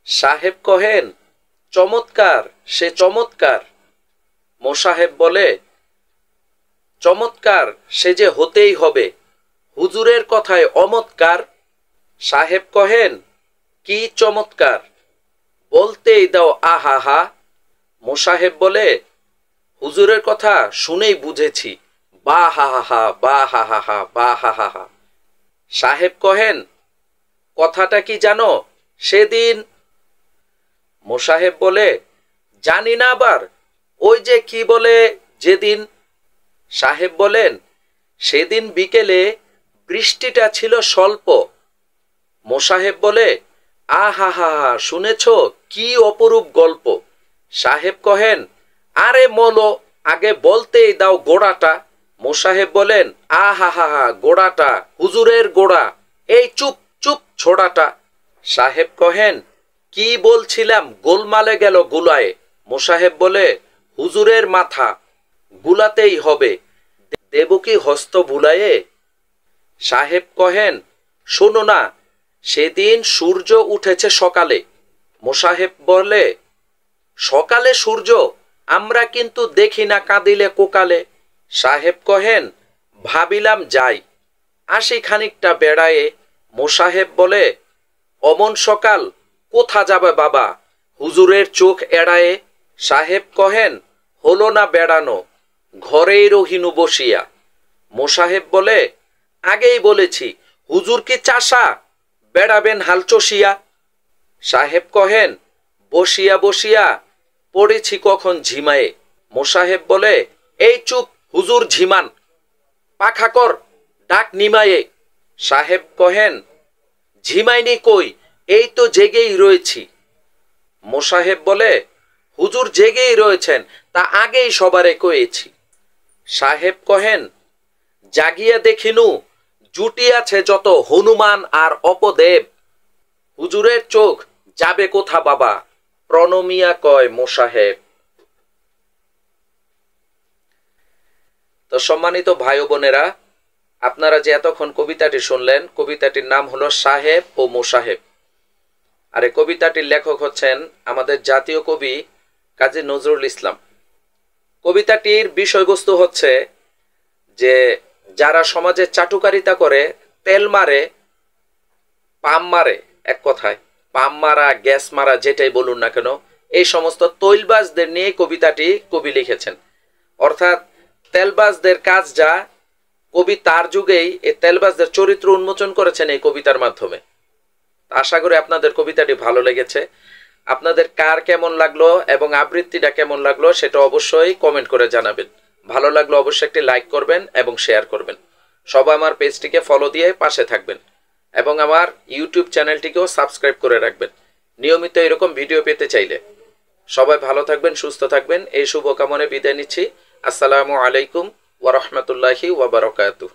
সাহেব কহেন, চমৎকার, সে চমৎকার। মোসাহেব বলে, চমৎকার সে যে হতেই হবে, হুজুরের কথায় অমৎকার। সাহেব কহেন, কি চমৎকার, বলতেই দাও আহা হা। মোসাহেব বলে, হুজুরের কথা শুনেই বুঝেছি, বা হা হা হা, বা হা হা হা, বা হা হা হা। সাহেব কহেন, কথাটা কি জানো সেদিন? মোসাহেব বলে, জানি না আবার, ওই যে কি বলে যেদিন। সাহেব বলেন, সেদিন বিকেলে বৃষ্টিটা ছিল স্বল্প। মোসাহেব বলে, আহা হা হা, শুনেছ কি অপরূপ গল্প। সাহেব কহেন, আরে মলো, আগে বলতেই দাও গোড়াটা। মোসাহেব বলেন, আহা হা হা, গোড়াটা, হুজুরের গোড়া, এই চুপ চুপ ছোড়াটা। সাহেব কহেন, কি বলছিলাম গোলমালে গেল গুলায়। মোসাহেব বলে, হুজুরের মাথা, গুলাতেই হবে, দেব কি হস্ত বুলায়ে। সাহেব কহেন, শোনো না, সেদিন সূর্য উঠেছে সকালে। মোসাহেব বলে, সকালে সূর্য, আমরা কিন্তু দেখি না কাঁদিলে কোকালে। সাহেব কহেন, ভাবিলাম যাই, আসি খানিকটা বেড়ায়ে। মোসাহেব বলে, অমন সকাল কোথা যাবে বাবা, হুজুরের চোখ এড়ায়ে। সাহেব কহেন, হলো না বেড়ানো, ঘরেই রহিনু বসিয়া। মোসাহেব বলে, আগেই বলেছি, হুজুর কি চাষা, বেড়াবেন হাল চষিয়া। সাহেব কহেন, বসিয়া বসিয়া পড়েছি কখন ঝিমায়ে। মোসাহেব বলে, এই চুপ, হুজুর ঝিমান, পাখা কর, ডাক নিমায়ে। সাহেব কহেন, ঝিমাইনি কই, এই তো জেগেই রয়েছি। মোসাহেব বলে, হুজুর জেগেই রয়েছেন, তা আগেই সবারে কয়েছি। সাহেব কহেন, জাগিয়া দেখিনু, জুটিয়াছে যত হনুমান আর অপদেব, হুজুরের চোখ যাবে কোথা বাবা, প্রণমিয়া কয় মোসাহেব। তো সম্মানিত ভাই ও বোনেরা, আপনারা যে এতক্ষণ কবিতাটি শুনলেন, কবিতাটির নাম হলো সাহেব ও মোসাহেব। আর এই কবিতাটির লেখক হচ্ছেন আমাদের জাতীয় কবি কাজী নজরুল ইসলাম। কবিতাটির বিষয়বস্তু হচ্ছে যে যারা সমাজে চাটুকারিতা করে, তেল মারে, পাম মারে, এক কথায় পাম মারা, গ্যাস মারা, যেটাই বলুন না কেন, এই সমস্ত তৈলবাজদের নিয়ে কবিতাটি কবি লিখেছেন। অর্থাৎ তেলবাজদের কাজ যা, কবি তার যুগেই এই তেলবাজদের চরিত্র উন্মোচন করেছেন এই কবিতার মাধ্যমে। আশা করি আপনাদের কবিতাটি ভালো লেগেছে। আপনাদের কার কেমন লাগলো এবং আবৃত্তিটা কেমন লাগলো সেটা অবশ্যই কমেন্ট করে জানাবেন। ভালো লাগলো অবশ্যই একটি লাইক করবেন এবং শেয়ার করবেন। সবাই আমার পেজটিকে ফলো দিয়ে পাশে থাকবেন এবং আমার ইউটিউব চ্যানেলটিকেও সাবস্ক্রাইব করে রাখবেন নিয়মিত এরকম ভিডিও পেতে চাইলে। সবাই ভালো থাকবেন, সুস্থ থাকবেন, এই শুভকামনায় বিদায় নিচ্ছি। আসসালামু আলাইকুম ওয়া রাহমাতুল্লাহি ওয়া বারাকাতুহু।